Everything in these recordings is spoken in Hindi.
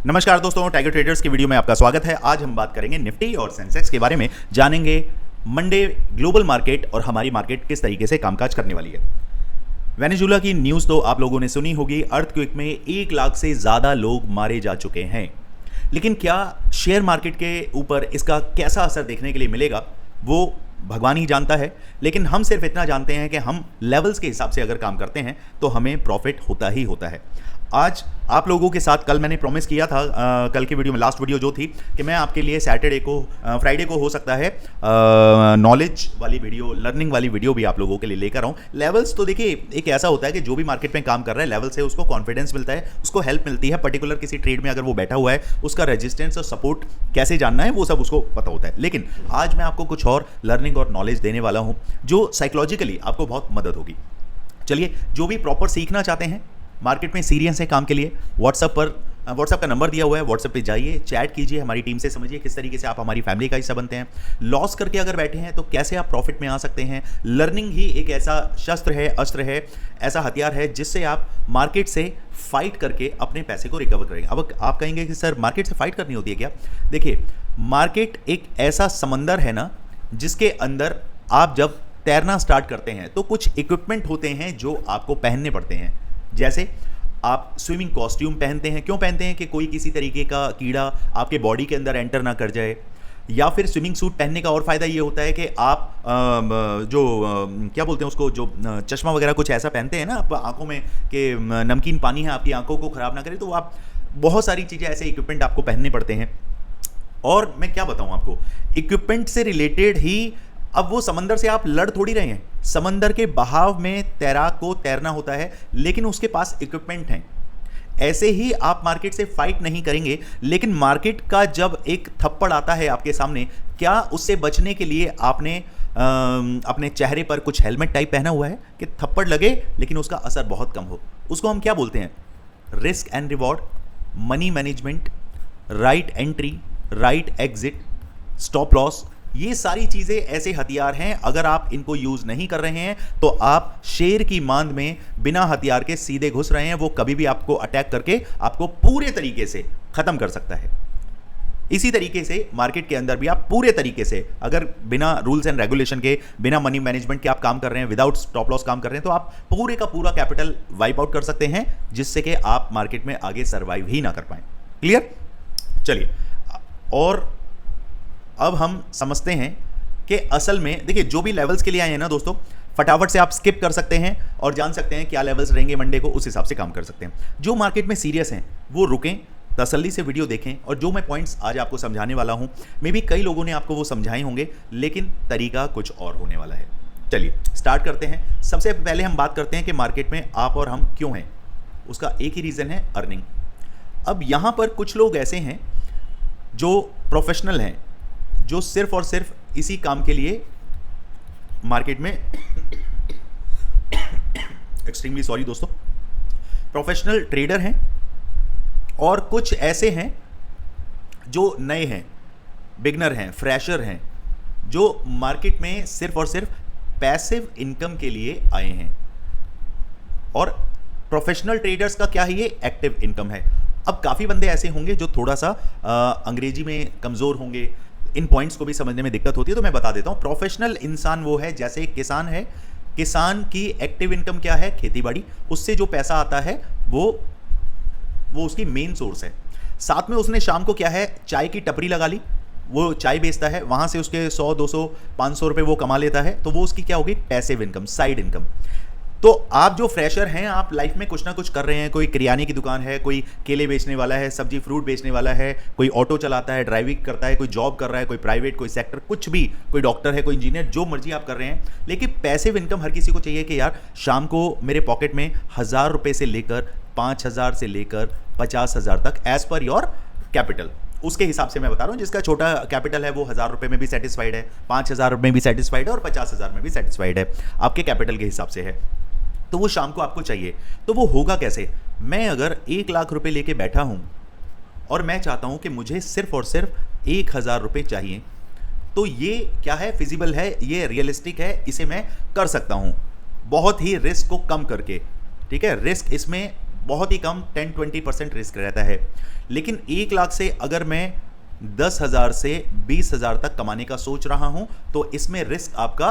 नमस्कार दोस्तों, टाइगर ट्रेडर्स की वीडियो में आपका स्वागत है। आज हम बात करेंगे निफ्टी और सेंसेक्स के बारे में, जानेंगे मंडे ग्लोबल मार्केट और हमारी मार्केट किस तरीके से कामकाज करने वाली है। वेनेजुला की न्यूज़ तो आप लोगों ने सुनी होगी। अर्थक्वेक में 1 लाख से ज़्यादा लोग मारे जा चुके हैं, लेकिन क्या शेयर मार्केट के ऊपर इसका कैसा असर देखने के लिए मिलेगा वो भगवान ही जानता है। लेकिन हम सिर्फ इतना जानते हैं कि हम लेवल्स के हिसाब से अगर काम करते हैं तो हमें प्रॉफिट होता ही होता है। आज आप लोगों के साथ, कल मैंने प्रॉमिस किया था कल की वीडियो में, लास्ट वीडियो जो थी, कि मैं आपके लिए सैटरडे को, फ्राइडे को हो सकता है नॉलेज वाली वीडियो, लर्निंग वाली वीडियो भी आप लोगों के लिए लेकर आऊँ। लेवल्स तो देखिए, एक ऐसा होता है कि जो भी मार्केट में काम कर रहा है, लेवल से उसको कॉन्फिडेंस मिलता है, उसको हेल्प मिलती है। पर्टिकुलर किसी ट्रेड में अगर वो बैठा हुआ है, उसका रेजिस्टेंस और सपोर्ट कैसे जानना है वो सब उसको पता होता है। लेकिन आज मैं आपको कुछ और लर्निंग और नॉलेज देने वाला हूँ जो साइकोलॉजिकली आपको बहुत मदद होगी। चलिए, जो भी प्रॉपर सीखना चाहते हैं, मार्केट में सीरियस है काम के लिए, व्हाट्सअप का नंबर दिया हुआ है, व्हाट्सअप पे जाइए, चैट कीजिए, हमारी टीम से समझिए किस तरीके से आप हमारी फैमिली का हिस्सा बनते हैं। लॉस करके अगर बैठे हैं तो कैसे आप प्रॉफिट में आ सकते हैं। लर्निंग ही एक ऐसा शस्त्र है, अस्त्र है, ऐसा हथियार है जिससे आप मार्केट से फाइट करके अपने पैसे को रिकवर करेंगे। अब आप कहेंगे कि सर मार्केट से फाइट करनी होती है क्या? देखिए, मार्केट एक ऐसा समंदर है ना, जिसके अंदर आप जब तैरना स्टार्ट करते हैं तो कुछ इक्विपमेंट होते हैं जो आपको पहनने पड़ते हैं। जैसे आप स्विमिंग कॉस्ट्यूम पहनते हैं। क्यों पहनते हैं? कि कोई किसी तरीके का कीड़ा आपके बॉडी के अंदर एंटर ना कर जाए। या फिर स्विमिंग सूट पहनने का और फ़ायदा ये होता है कि आप क्या बोलते हैं उसको, जो चश्मा वगैरह कुछ ऐसा पहनते हैं ना आप आंखों में, कि नमकीन पानी है आपकी आंखों को ख़राब ना करे, तो आप बहुत सारी चीज़ें, ऐसे इक्विपमेंट आपको पहनने पड़ते हैं। और मैं क्या बताऊँ आपको, इक्विपमेंट से रिलेटेड ही अब वो समंदर से आप लड़ थोड़ी रहे हैं। समंदर के बहाव में तैराक को तैरना होता है, लेकिन उसके पास इक्विपमेंट हैं। ऐसे ही आप मार्केट से फाइट नहीं करेंगे, लेकिन मार्केट का जब एक थप्पड़ आता है आपके सामने, क्या उससे बचने के लिए आपने अपने चेहरे पर कुछ हेलमेट टाइप पहना हुआ है कि थप्पड़ लगे लेकिन उसका असर बहुत कम हो? उसको हम क्या बोलते हैं? Risk and reward, money management, right entry, right exit, stop loss. ये सारी चीज़ें ऐसे हथियार हैं, अगर आप इनको यूज़ नहीं कर रहे हैं तो आप शेर की मांद में बिना हथियार के सीधे घुस रहे हैं। वो कभी भी आपको अटैक करके आपको पूरे तरीके से ख़त्म कर सकता है। इसी तरीके से मार्केट के अंदर भी आप पूरे तरीके से, अगर बिना रूल्स एंड रेगुलेशन के, बिना मनी मैनेजमेंट के आप काम कर रहे हैं, विदाउट स्टॉप लॉस काम कर रहे हैं, तो आप पूरे का पूरा कैपिटल वाइप आउट कर सकते हैं, जिससे कि आप मार्केट में आगे सर्वाइव ही ना कर पाएं। क्लियर? चलिए, और अब हम समझते हैं कि असल में देखिए, जो भी लेवल्स के लिए आए हैं ना दोस्तों, फटाफट से आप स्किप कर सकते हैं और जान सकते हैं क्या लेवल्स रहेंगे मंडे को, उस हिसाब से काम कर सकते हैं। जो मार्केट में सीरियस हैं वो रुकें, तसल्ली से वीडियो देखें, और जो मैं पॉइंट्स आज आपको समझाने वाला हूं, मे बी कई लोगों ने आपको वो समझाए होंगे, लेकिन तरीका कुछ और होने वाला है। चलिए स्टार्ट करते हैं। सबसे पहले हम बात करते हैं कि मार्केट में आप और हम क्यों हैं। उसका एक ही रीज़न है, अर्निंग। अब यहाँ पर कुछ लोग ऐसे हैं जो प्रोफेशनल हैं, जो सिर्फ और सिर्फ इसी काम के लिए मार्केट में एक्सट्रीमली सॉरी दोस्तों, प्रोफेशनल ट्रेडर हैं। और कुछ ऐसे हैं जो नए हैं, बिगनर हैं, फ्रेशर हैं, जो मार्केट में सिर्फ और सिर्फ पैसिव इनकम के लिए आए हैं। और प्रोफेशनल ट्रेडर्स का क्या है? ये एक्टिव इनकम है। अब काफ़ी बंदे ऐसे होंगे जो थोड़ा सा अंग्रेजी में कमज़ोर होंगे, इन पॉइंट्स को भी समझने में दिक्कत होती है, तो मैं बता देता हूँ। प्रोफेशनल इंसान वो है, जैसे एक किसान है, किसान की एक्टिव इनकम क्या है? खेतीबाड़ी। उससे जो पैसा आता है वो उसकी मेन सोर्स है। साथ में उसने शाम को क्या है, चाय की टपरी लगा ली, वो चाय बेचता है, वहाँ से उसके 100, 200, 500 रुपये वो कमा लेता है, तो वो उसकी क्या होगी? Passive income, side income. तो आप जो फ्रेशर हैं, आप लाइफ में कुछ ना कुछ कर रहे हैं। कोई किराने की दुकान है, कोई केले बेचने वाला है, सब्जी फ्रूट बेचने वाला है, कोई ऑटो चलाता है, ड्राइविंग करता है, कोई जॉब कर रहा है, कोई प्राइवेट, कोई सेक्टर, कुछ भी, कोई डॉक्टर है, कोई इंजीनियर, जो मर्जी आप कर रहे हैं। लेकिन पैसिव इनकम हर किसी को चाहिए कि यार शाम को मेरे पॉकेट में 1000 रुपये से लेकर 5000 से लेकर 50,000 तक, एज पर योर कैपिटल, उसके हिसाब से मैं बता रहा हूँ। जिसका छोटा कैपिटल है वो 1000 रुपये में भी सेटिस्फाइड है, 5000 में भी सेटिस्फाइड है, और 50,000 में भी सेटिस्फाइड है। आपके कैपिटल के हिसाब से है, तो वो शाम को आपको चाहिए। तो वो होगा कैसे? मैं अगर 1 लाख रुपए लेके बैठा हूं और मैं चाहता हूं कि मुझे सिर्फ और सिर्फ 1000 रुपये चाहिए, तो ये क्या है? फिजिबल है, ये रियलिस्टिक है, इसे मैं कर सकता हूं बहुत ही रिस्क को कम करके। ठीक है, रिस्क इसमें बहुत ही कम 10-20% रिस्क रहता है। लेकिन 1 लाख से अगर मैं 10,000 से 20,000 तक कमाने का सोच रहा हूं तो इसमें रिस्क आपका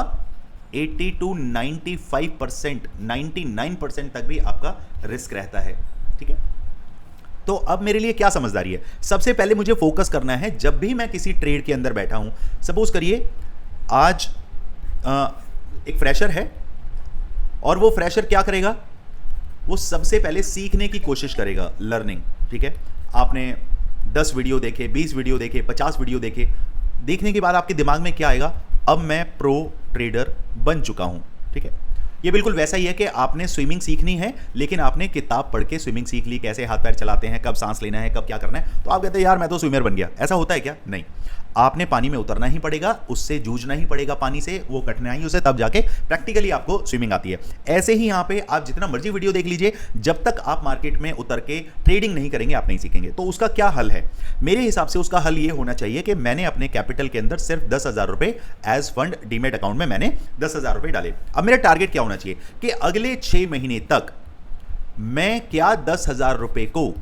80 to 95%, 99% तक भी आपका रिस्क रहता है। ठीक है, तो अब मेरे लिए क्या समझदारी है? सबसे पहले मुझे फोकस करना है, जब भी मैं किसी ट्रेड के अंदर बैठा हूं, सपोज करिए आज एक फ्रेशर है और वो फ्रेशर क्या करेगा, वो सबसे पहले सीखने की कोशिश करेगा, लर्निंग। ठीक है, आपने 10 वीडियो देखे, 20 वीडियो देखे, 50 वीडियो देखे, देखने के बाद आपके दिमाग में क्या आएगा, अब मैं प्रो ट्रेडर बन चुका हूं। ठीक है, ये बिल्कुल वैसा ही है कि आपने स्विमिंग सीखनी है लेकिन आपने किताब पढ़ के स्विमिंग सीख ली, कैसे हाथ पैर चलाते हैं, कब सांस लेना है, कब क्या करना है, तो आप कहते हैं यार मैं तो स्विमर बन गया। ऐसा होता है क्या? नहीं, आपने पानी में उतरना ही पड़ेगा, उससे जूझना ही पड़ेगा, पानी से वो कठिनाइयों से, तब जाके प्रैक्टिकली आपको स्विमिंग आती है। ऐसे ही यहाँ पे आप जितना मर्जी वीडियो देख लीजिए, जब तक आप मार्केट में उतर के ट्रेडिंग नहीं करेंगे आप नहीं सीखेंगे। तो उसका क्या हल है? मेरे हिसाब से उसका हल ये होना चाहिए कि मैंने अपने कैपिटल के अंदर सिर्फ 10,000 रुपए एज फंड डीमेट अकाउंट में मैंने 10,000 रुपए डाले। अब मेरा टारगेट क्या होना चाहिए कि अगले 6 महीने तक मैं क्या 10,000 रुपए को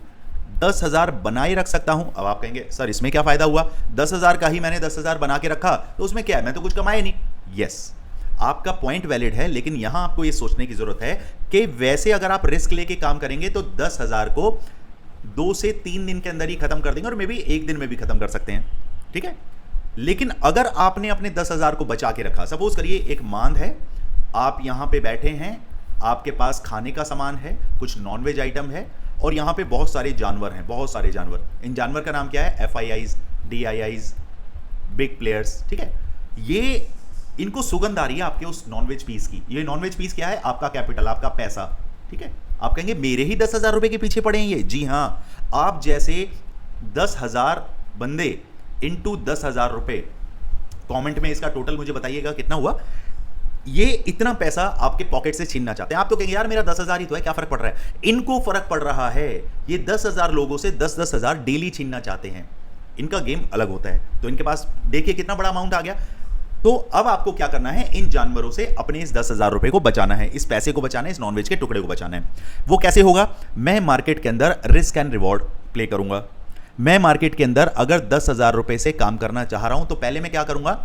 10,000 बनाए रख सकता हूं। अब आप कहेंगे सर इसमें क्या फायदा हुआ, 10,000 का ही मैंने 10,000 बना के रखा तो उसमें क्या है, मैं तो कुछ कमाया नहीं। यस, आपका पॉइंट वैलिड है, लेकिन यहां आपको यह सोचने की जरूरत है कि वैसे अगर आप रिस्क लेके काम करेंगे तो 10,000 को 2 से 3 दिन के अंदर ही खत्म कर देंगे और मे बी 1 दिन में भी खत्म कर सकते हैं। ठीक है, लेकिन अगर आपने अपने 10,000 को बचा के रखा, सपोज करिए एक मांद है, आप यहां पे बैठे हैं, आपके पास खाने का सामान है, कुछ नॉनवेज आइटम है और यहाँ पे बहुत सारे जानवर हैं, बहुत सारे जानवर। इन जानवर का नाम क्या है? FIIs, DIIs, big players. ठीक है, ये इनको सुगंध आ रही है आपके उस नॉनवेज पीस की। ये नॉनवेज पीस क्या है? आपका कैपिटल, आपका पैसा। ठीक है, आप कहेंगे मेरे ही 10,000 रुपए के पीछे पड़े हैं ये। जी हाँ, आप जैसे 10,000 बंदे इंटू 10,000 रुपए, कॉमेंट में इसका टोटल मुझे बताइएगा कितना हुआ। ये इतना पैसा आपके पॉकेट से छीनना चाहते हैं। आप तो कहेंगे यार मेरा 10,000 ही तो है, क्या फर्क पड़ रहा है? इनको फर्क पड़ रहा है, ये 10,000 लोगों से 10,000 डेली छीनना चाहते हैं। इनका गेम अलग होता है। तो इनके पास देखिए कितना बड़ा अमाउंट आ गया। तो अब आपको क्या करना है, इन जानवरों से अपने इस 10,000 रुपए को बचाना है, इस पैसे को बचाना है, इस नॉनवेज के टुकड़े को बचाना है। वो कैसे होगा? मैं मार्केट के अंदर रिस्क एंड रिवॉर्ड प्ले करूंगा। मैं मार्केट के अंदर अगर 10,000 रुपए से काम करना चाह रहा हूं तो पहले मैं क्या करूंगा,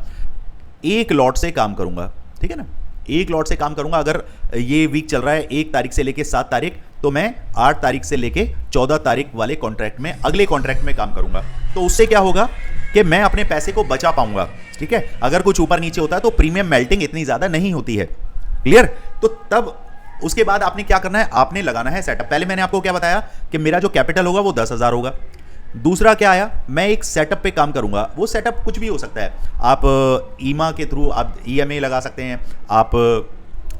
एक लॉट से काम करूंगा। ठीक है ना, एक लॉट से काम करूंगा। अगर ये वीक चल रहा है 1 तारीख से लेके 7 तारीख, तो मैं 8 तारीख से लेके 14 तारीख वाले कॉन्ट्रैक्ट में, अगले कॉन्ट्रैक्ट में काम करूंगा। तो उससे क्या होगा कि मैं अपने पैसे को बचा पाऊंगा। ठीक है, अगर कुछ ऊपर नीचे होता है तो प्रीमियम मेल्टिंग इतनी ज्यादा नहीं होती है। क्लियर? तो तब उसके बाद आपने क्या करना है, आपने लगाना है सेटअप। पहले मैंने आपको क्या बताया कि मेरा जो कैपिटल होगा वो 10,000 होगा। दूसरा क्या आया, मैं एक सेटअप पे काम करूंगा। वो सेटअप कुछ भी हो सकता है। आप ईमा के थ्रू आप EMA लगा सकते हैं, आप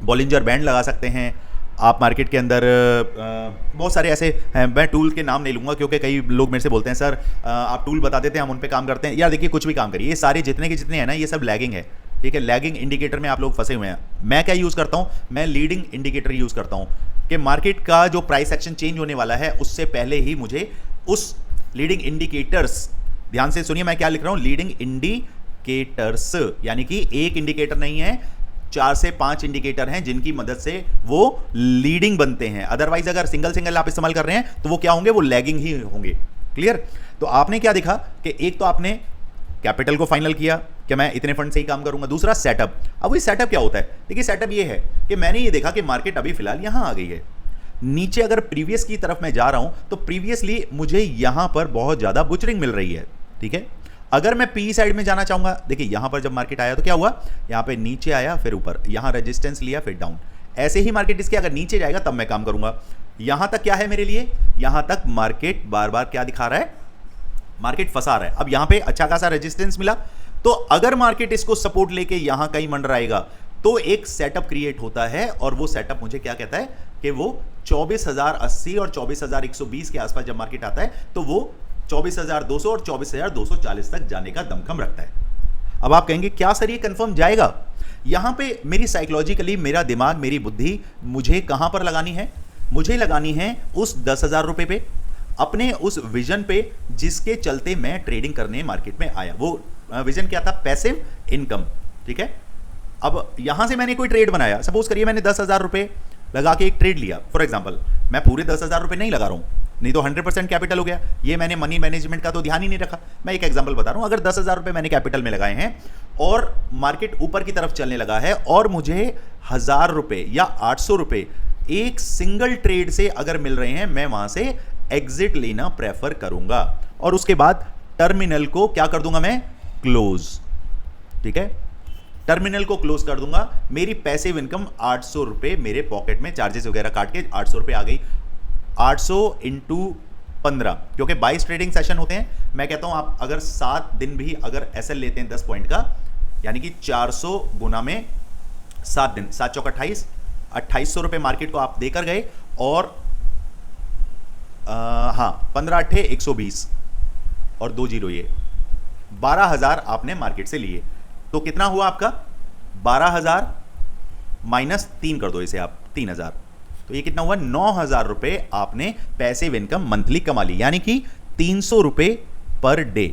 बॉलिंजर बैंड लगा सकते हैं, आप मार्केट के अंदर बहुत सारे ऐसे हैं। मैं टूल के नाम नहीं लूंगा क्योंकि कई लोग मेरे से बोलते हैं सर आप टूल बता देते हैं, हम उन पे काम करते हैं। यार देखिए, कुछ भी काम करिए, ये सारे जितने के जितने हैं ना, ये सब लैगिंग है। ठीक है, लैगिंग इंडिकेटर में आप लोग फंसे हुए हैं। मैं क्या यूज़ करता हूँ, मैं लीडिंग इंडिकेटर यूज़ करता हूँ कि मार्केट का जो प्राइस एक्शन चेंज होने वाला है उससे पहले ही मुझे उस लीडिंग इंडिकेटर्स, ध्यान से सुनिए मैं क्या लिख रहा हूं, लीडिंग इंडिकेटर्स, यानी कि एक इंडिकेटर नहीं है, 4 से 5 इंडिकेटर हैं जिनकी मदद से वो लीडिंग बनते हैं। अदरवाइज अगर सिंगल सिंगल आप इस्तेमाल कर रहे हैं तो वो क्या होंगे, वो लैगिंग ही होंगे। क्लियर? तो आपने क्या देखा कि एक तो आपने कैपिटल को फाइनल किया कि मैं इतने फंड से ही काम करूंगा। दूसरा सेटअप। अब ये सेटअप क्या होता है? देखिए, सेटअप ये है कि मैंने ये देखा कि मार्केट अभी फिलहाल यहां आ गई है। नीचे अगर प्रीवियस की तरफ मैं जा रहा हूं तो प्रीवियसली मुझे यहां पर बहुत ज्यादा बुचरिंग मिल रही है। ठीक है, अगर मैं पी साइड में जाना चाहूंगा, देखिए यहां पर जब मार्केट आया तो क्या हुआ, यहां पे नीचे आया, फिर ऊपर, यहां रेजिस्टेंस लिया, फिर डाउन। ऐसे ही मार्केट इसके अगर नीचे जाएगा तब मैं काम करूंगा। यहां तक क्या है मेरे लिए, यहां तक मार्केट बार बार क्या दिखा रहा है, मार्केट फंसा रहा है। अब यहां पे अच्छा खासा रेजिस्टेंस मिला, तो अगर मार्केट इसको सपोर्ट लेके यहां कहीं मंडराएगा तो एक सेटअप क्रिएट होता है, और वो सेटअप मुझे क्या कहता है कि वो 24,080 और 24,120 के आसपास जब मार्केट आता है तो वो 24,200 और 24,240 तक जाने का दमखम रखता है। अब आप कहेंगे क्या सर ये कंफर्म जाएगा? यहां पे मेरी साइकोलॉजिकली, मेरा दिमाग, मेरी बुद्धि मुझे कहां पर लगानी है? मुझे लगानी है उस 10,000 रुपए पे, अपने उस विजन पे जिसके चलते मैं ट्रेडिंग करने मार्केट में आया। वो विजन क्या था? Passive income. ठीक है, अब यहां से मैंने कोई ट्रेड बनाया, सपोज करिए मैंने 10,000 रुपए लगा के एक ट्रेड लिया। फॉर एग्जांपल मैं पूरे 10,000 रुपये नहीं लगा रहा हूँ, नहीं तो 100% कैपिटल हो गया। ये मैंने मनी मैनेजमेंट का तो ध्यान ही नहीं रखा। मैं एक एग्जांपल बता रहा हूँ, अगर 10,000 रुपये मैंने कैपिटल में लगाए हैं और मार्केट ऊपर की तरफ चलने लगा है और मुझे 1,000 रुपये या 800 रुपये एक सिंगल ट्रेड से अगर मिल रहे हैं, मैं वहां से एग्जिट लेना प्रेफर करूंगा और उसके बाद टर्मिनल को क्या कर दूंगा मैं, क्लोज। ठीक है, टर्मिनल को क्लोज कर दूंगा। मेरी पैसिव इनकम 800 रुपये मेरे पॉकेट में, चार्जेस वगैरह काट के 800 रुपये आ गई। 800 इंटू 15, क्योंकि 22 ट्रेडिंग सेशन होते हैं। मैं कहता हूं आप अगर 7 दिन भी अगर एसएल लेते हैं 10 पॉइंट का, यानी कि 400 गुना में 7 दिन, 7 चौक 28, 2800 रुपये मार्केट को आप देकर गए और हाँ 15 अट्ठे 120 और 2 जीरो, ये 12,000 आपने मार्केट से लिए। तो कितना हुआ आपका, 12,000 माइनस 3 कर दो इसे आप, 3,000। तो ये कितना हुआ, 9,000 रुपये आपने पैसिव इनकम मंथली कमा ली, यानी कि 300 रुपये पर डे।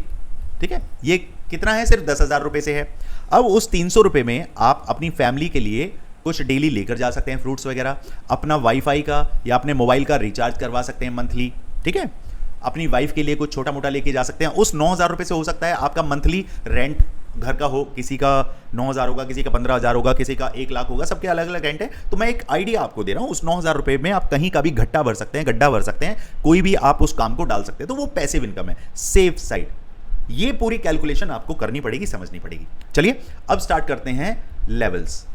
ठीक है, ये कितना है, सिर्फ 10,000 रुपये से है। अब उस 300 रुपये में आप अपनी फैमिली के लिए कुछ डेली लेकर जा सकते हैं, फ्रूट्स वगैरह, अपना वाईफाई का या अपने मोबाइल का रिचार्ज करवा सकते हैं मंथली। ठीक है, अपनी वाइफ के लिए कुछ छोटा मोटा लेके जा सकते हैं। उस 9,000 रुपये से हो सकता है आपका मंथली रेंट घर का हो, किसी का 9,000 होगा, किसी का 15,000 होगा, किसी का 1 लाख होगा, सबके अलग अलग रेंट है। तो मैं एक आइडिया आपको दे रहा हूं, उस 9,000 रुपये में आप कहीं का भी घट्टा भर सकते हैं, गड्ढा भर सकते हैं, कोई भी आप उस काम को डाल सकते हैं। तो वो पैसिव इनकम है, सेफ साइड। ये पूरी कैलकुलेशन आपको करनी पड़ेगी, समझनी पड़ेगी। चलिए अब स्टार्ट करते हैं लेवल्स।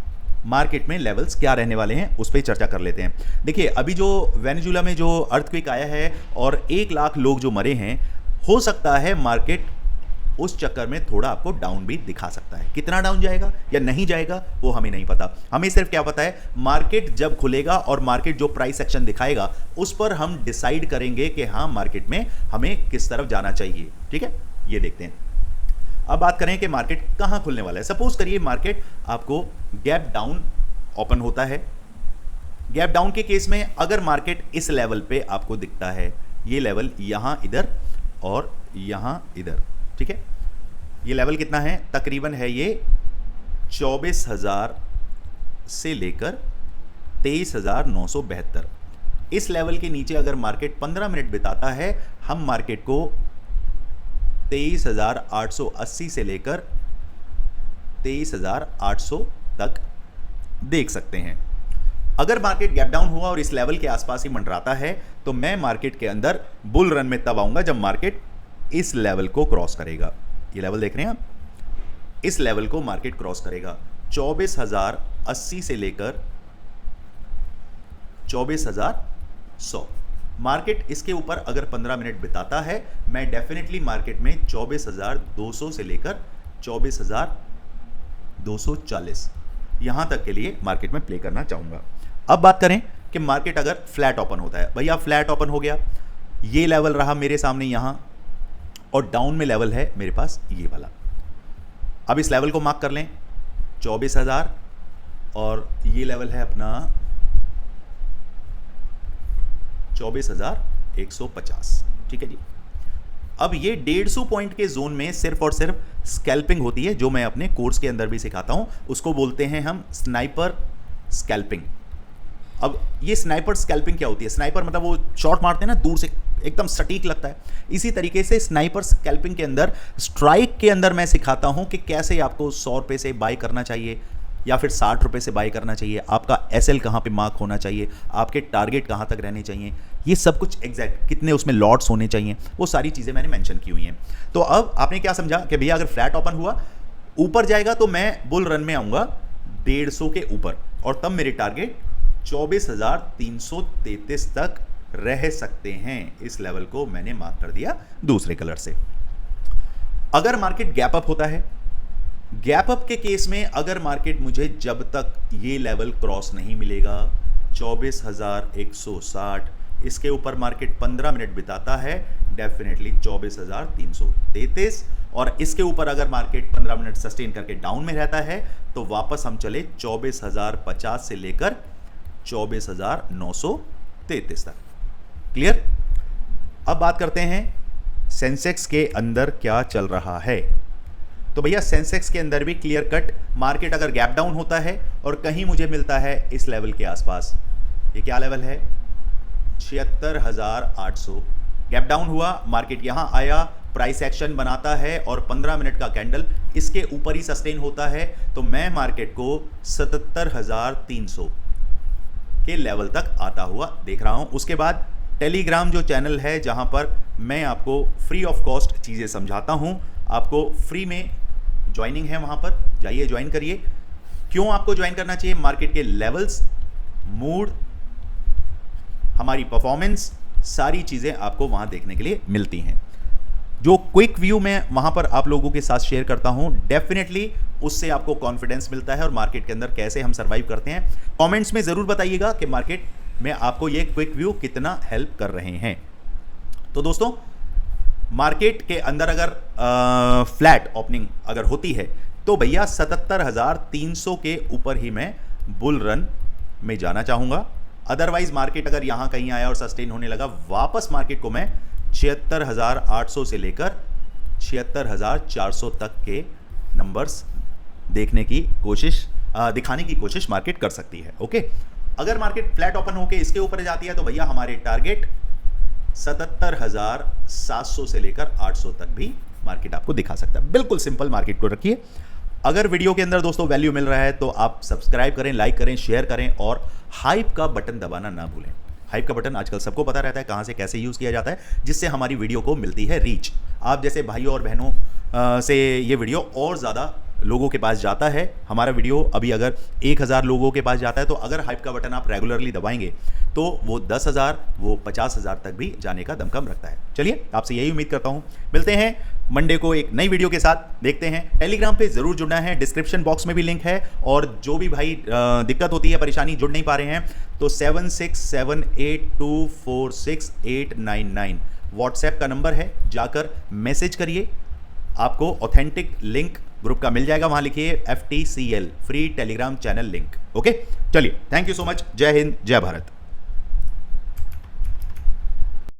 मार्केट में लेवल्स क्या रहने वाले हैं उस पर चर्चा कर लेते हैं। देखिए, अभी जो वेनेजुएला में जो अर्थक्वेक आया है और 1 लाख लोग जो मरे हैं, हो सकता है मार्केट उस चक्कर में थोड़ा आपको डाउन भी दिखा सकता है। कितना डाउन जाएगा या नहीं जाएगा वो हमें नहीं पता। हमें सिर्फ क्या पता है, मार्केट जब खुलेगा और मार्केट जो प्राइस एक्शन दिखाएगा उस पर हम डिसाइड करेंगे कि हाँ मार्केट में हमें किस तरफ जाना चाहिए। ठीक है, ये देखते हैं। अब बात करें कि मार्केट कहां खुलने वाला है। सपोज करिए मार्केट आपको गैप डाउन ओपन होता है। गैप डाउन के केस में अगर मार्केट इस लेवल पे आपको दिखता है, ये लेवल यहां इधर और यहां इधर, ठीक है, ये लेवल कितना है, तकरीबन है ये 24,000 से लेकर 23,972। इस लेवल के नीचे अगर मार्केट 15 मिनट बिताता है, हम मार्केट को 23,880 से लेकर 23,800 तक देख सकते हैं। अगर मार्केट गैप डाउन हुआ और इस लेवल के आसपास ही मंडराता है, तो मैं मार्केट के अंदर बुल रन में तब आऊंगा जब मार्केट इस लेवल को क्रॉस करेगा। ये लेवल देख रहे हैं आप, इस लेवल को मार्केट क्रॉस करेगा 24,080 से लेकर 24,100। मार्केट इसके ऊपर अगर 15 मिनट बिताता है, मैं डेफिनेटली मार्केट में 24,200 से लेकर 24,240 यहां तक के लिए मार्केट में प्ले करना चाहूंगा। अब बात करें कि मार्केट अगर फ्लैट ओपन होता है, भैया फ्लैट ओपन हो गया, ये लेवल रहा मेरे सामने यहां और डाउन में लेवल है मेरे पास ये वाला। अब इस लेवल को मार्क कर लें 24,000 और ये लेवल है अपना 24,150। ठीक है जी। अब ये 150 पॉइंट के जोन में सिर्फ और सिर्फ स्कैल्पिंग होती है, जो मैं अपने कोर्स के अंदर भी सिखाता हूं। उसको बोलते हैं हम स्नाइपर स्कैल्पिंग। अब ये स्नाइपर स्कैल्पिंग क्या होती है, स्नाइपर मतलब वो शॉट मारते हैं ना दूर से, एकदम सटीक लगता है। इसी तरीके से स्नाइपर स्कैल्पिंग के अंदर स्ट्राइक के अंदर मैं सिखाता हूं कि कैसे आपको 100 रुपये से बाय करना चाहिए या फिर 60 रुपये से बाय करना चाहिए, आपका एसएल कहाँ पे मार्क होना चाहिए, आपके टारगेट कहाँ तक रहने चाहिए, ये सब कुछ एग्जैक्ट कितने उसमें लॉट्स होने चाहिए, वो सारी चीज़ें मैंने मेंशन की हुई हैं। तो अब आपने क्या समझा कि भैया अगर फ्लैट ओपन हुआ, ऊपर जाएगा तो मैं बुल रन में आऊँगा 150 के ऊपर और तब मेरे टारगेट 24,333 तक रह सकते हैं। इस लेवल को मैंने मार्क कर दिया दूसरे कलर से। अगर मार्केट गैप अप होता है, गैप अप के केस में अगर मार्केट मुझे जब तक ये लेवल क्रॉस नहीं मिलेगा 24,160, इसके ऊपर मार्केट 15 मिनट बिताता है, डेफिनेटली 24,333, और इसके ऊपर अगर मार्केट 15 मिनट सस्टेन करके डाउन में रहता है तो वापस हम चले 24,050 से लेकर 24,933 तक। क्लियर। अब बात करते हैं सेंसेक्स के अंदर क्या चल रहा है। तो भैया सेंसेक्स के अंदर भी क्लियर कट मार्केट अगर गैप डाउन होता है और कहीं मुझे मिलता है इस लेवल के आसपास, ये क्या लेवल है 76,800। गैप डाउन हुआ, मार्केट यहां आया, प्राइस एक्शन बनाता है और 15 मिनट का कैंडल इसके ऊपर ही सस्टेन होता है, तो मैं मार्केट को 77,300 के लेवल तक आता हुआ देख रहा हूं। उसके बाद टेलीग्राम जो चैनल है जहां पर मैं आपको फ्री ऑफ कॉस्ट चीज़ें समझाता हूं, आपको फ्री में ज्वाइनिंग है, वहां पर जाइए, ज्वाइन करिए। क्यों आपको ज्वाइन करना चाहिए? मार्केट के लेवल्स, मूड, हमारी परफॉर्मेंस, सारी चीज़ें आपको वहां देखने के लिए मिलती हैं। जो क्विक व्यू मैं वहां पर आप लोगों के साथ शेयर करता हूं, डेफिनेटली उससे आपको कॉन्फिडेंस मिलता है और मार्केट के अंदर कैसे हम सर्वाइव करते हैं। कमेंट्स में ज़रूर बताइएगा कि मार्केट में आपको ये क्विक व्यू कितना हेल्प कर रहे हैं। तो दोस्तों, मार्केट के अंदर अगर फ्लैट ओपनिंग अगर होती है तो भैया 77,300 के ऊपर ही मैं बुल रन में जाना चाहूँगा। अदरवाइज मार्केट अगर यहाँ कहीं आया और सस्टेन होने लगा, वापस मार्केट को मैं 76,800 से लेकर 76,400 तक के नंबर्स देखने की कोशिश, दिखाने की कोशिश मार्केट कर सकती है। ओके, अगर मार्केट फ्लैट ओपन होके इसके ऊपर जाती है तो भैया हमारे टारगेट 77,700 से लेकर 800 तक भी मार्केट आपको दिखा सकता है। बिल्कुल सिंपल मार्केट को रखिए। अगर वीडियो के अंदर दोस्तों वैल्यू मिल रहा है तो आप सब्सक्राइब करें, लाइक करें, शेयर करें और हाइप का बटन दबाना ना भूलें। हाइप का बटन आजकल सबको पता रहता है कहां से कैसे यूज़ किया जाता है, जिससे हमारी वीडियो को मिलती है रीच। आप जैसे भाइयों और बहनों से ये वीडियो और ज़्यादा लोगों के पास जाता है। हमारा वीडियो अभी अगर 1,000 लोगों के पास जाता है तो अगर हाइप का बटन आप रेगुलरली दबाएंगे तो वो 10,000, वो 50,000 तक भी जाने का दमखम रखता है। चलिए, आपसे यही उम्मीद करता हूँ। मिलते हैं मंडे को एक नई वीडियो के साथ, देखते हैं। टेलीग्राम पे जरूर जुड़ना है, डिस्क्रिप्शन बॉक्स में भी लिंक है। और जो भी भाई दिक्कत होती है, परेशानी, जुड़ नहीं पा रहे हैं तो 7678246899 व्हाट्सएप का नंबर है, जाकर मैसेज करिए। आपको ऑथेंटिक लिंक ग्रुप का मिल जाएगा, वहां लिखिए FTCL, free Telegram channel link. Okay, चलिए, थैंक यू सो मच। जय हिंद, जय भारत।